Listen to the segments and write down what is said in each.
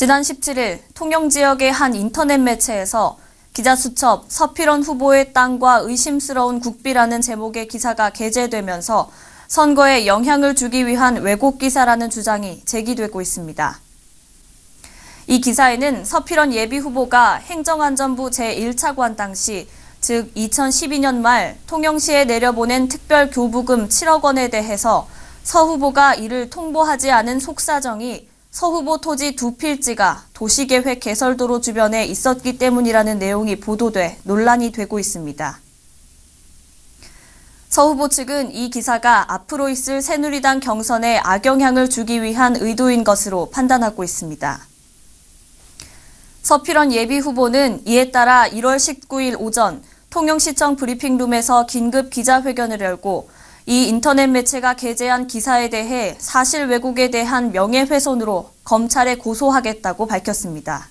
지난 17일 통영 지역의 한 인터넷 매체에서 기자수첩 서필원 후보의 땅과 의심스러운 국비라는 제목의 기사가 게재되면서 선거에 영향을 주기 위한 왜곡 기사라는 주장이 제기되고 있습니다. 이 기사에는 서필원 예비후보가 행정안전부 제1차관 당시, 즉 2012년 말 통영시에 내려보낸 특별교부금 7억 원에 대해서 서 후보가 이를 통보하지 않은 속사정이 서 후보 토지 두 필지가 도시계획 개설도로 주변에 있었기 때문이라는 내용이 보도돼 논란이 되고 있습니다. 서 후보 측은 이 기사가 앞으로 있을 새누리당 경선에 악영향을 주기 위한 의도인 것으로 판단하고 있습니다. 서필원 예비후보는 이에 따라 1월 19일 오전 통영시청 브리핑룸에서 긴급 기자회견을 열고 이 인터넷 매체가 게재한 기사에 대해 사실 왜곡에 대한 명예훼손으로 검찰에 고소하겠다고 밝혔습니다.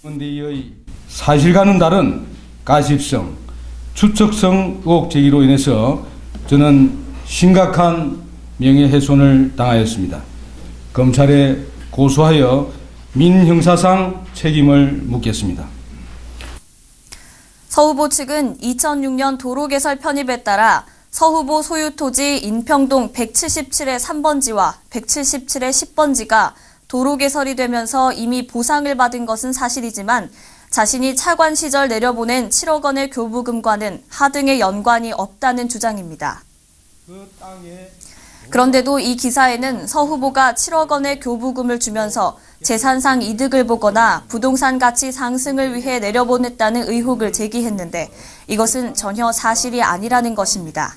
문대의 사실과는 다른 가십성, 추측성 의혹 제기로 인해서 저는 심각한 명예훼손을 당하였습니다. 검찰에 고소하여 민형사상 책임을 묻겠습니다. 서 후보 측은 2006년 도로개설 편입에 따라 서 후보 소유 토지 인평동 177의 3번지와 177의 10번지가 도로 개설이 되면서 이미 보상을 받은 것은 사실이지만 자신이 차관 시절 내려보낸 7억 원의 교부금과는 하등의 연관이 없다는 주장입니다. 그런데도 이 기사에는 서 후보가 7억 원의 교부금을 주면서 재산상 이득을 보거나 부동산 가치 상승을 위해 내려보냈다는 의혹을 제기했는데 이것은 전혀 사실이 아니라는 것입니다.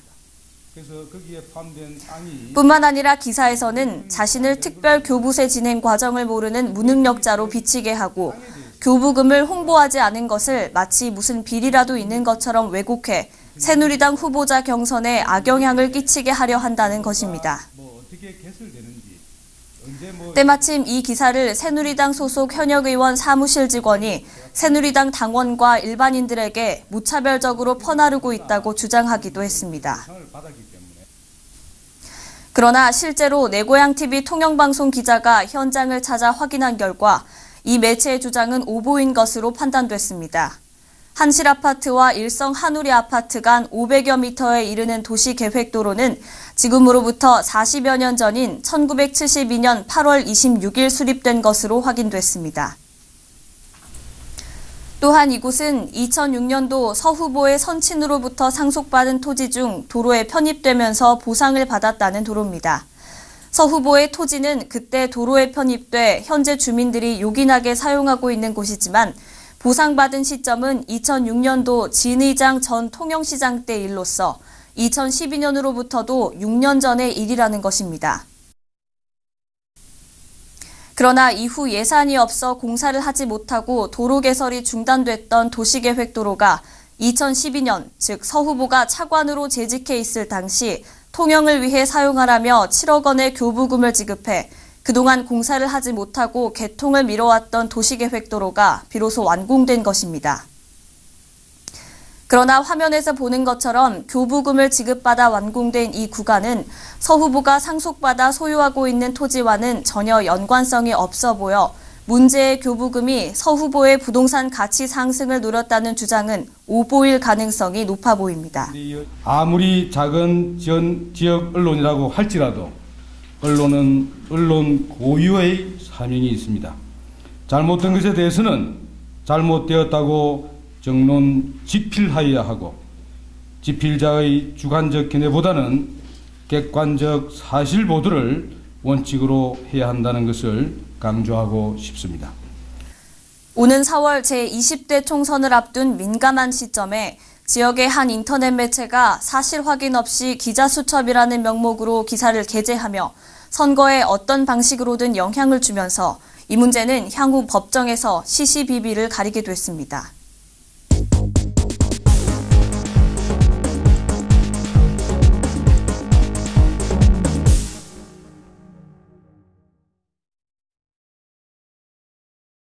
뿐만 아니라 기사에서는 자신을 특별 교부세 진행 과정을 모르는 무능력자로 비치게 하고 교부금을 홍보하지 않은 것을 마치 무슨 비리라도 있는 것처럼 왜곡해 새누리당 후보자 경선에 악영향을 끼치게 하려 한다는 것입니다. 때마침 이 기사를 새누리당 소속 현역 의원 사무실 직원이 새누리당 당원과 일반인들에게 무차별적으로 퍼나르고 있다고 주장하기도 했습니다. 그러나 실제로 내고향TV 통영방송 기자가 현장을 찾아 확인한 결과 이 매체의 주장은 오보인 것으로 판단됐습니다. 한실아파트와 일성 한우리 아파트 간 500여 미터에 이르는 도시계획도로는 지금으로부터 40여 년 전인 1972년 8월 26일 수립된 것으로 확인됐습니다. 또한 이곳은 2006년도 서 후보의 선친으로부터 상속받은 토지 중 도로에 편입되면서 보상을 받았다는 도로입니다. 서 후보의 토지는 그때 도로에 편입돼 현재 주민들이 요긴하게 사용하고 있는 곳이지만 보상받은 시점은 2006년도 진의장 전 통영시장 때 일로서 2012년으로부터도 6년 전의 일이라는 것입니다. 그러나 이후 예산이 없어 공사를 하지 못하고 도로 개설이 중단됐던 도시계획도로가 2012년, 즉 서 후보가 차관으로 재직해 있을 당시 통영을 위해 사용하라며 7억 원의 교부금을 지급해 그동안 공사를 하지 못하고 개통을 미뤄왔던 도시계획도로가 비로소 완공된 것입니다. 그러나 화면에서 보는 것처럼 교부금을 지급받아 완공된 이 구간은 서 후보가 상속받아 소유하고 있는 토지와는 전혀 연관성이 없어 보여 문제의 교부금이 서 후보의 부동산 가치 상승을 누렸다는 주장은 오보일 가능성이 높아 보입니다. 아무리 작은 지역 언론이라고 할지라도 언론은 언론 고유의 사명이 있습니다. 잘못된 것에 대해서는 잘못되었다고 정론 지필하여야 하고 지필자의 주관적 견해보다는 객관적 사실 보도를 원칙으로 해야 한다는 것을 강조하고 싶습니다. 오는 4월 제20대 총선을 앞둔 민감한 시점에 지역의 한 인터넷 매체가 사실 확인 없이 기자수첩이라는 명목으로 기사를 게재하며 선거에 어떤 방식으로든 영향을 주면서 이 문제는 향후 법정에서 시시비비를 가리게 됐습니다.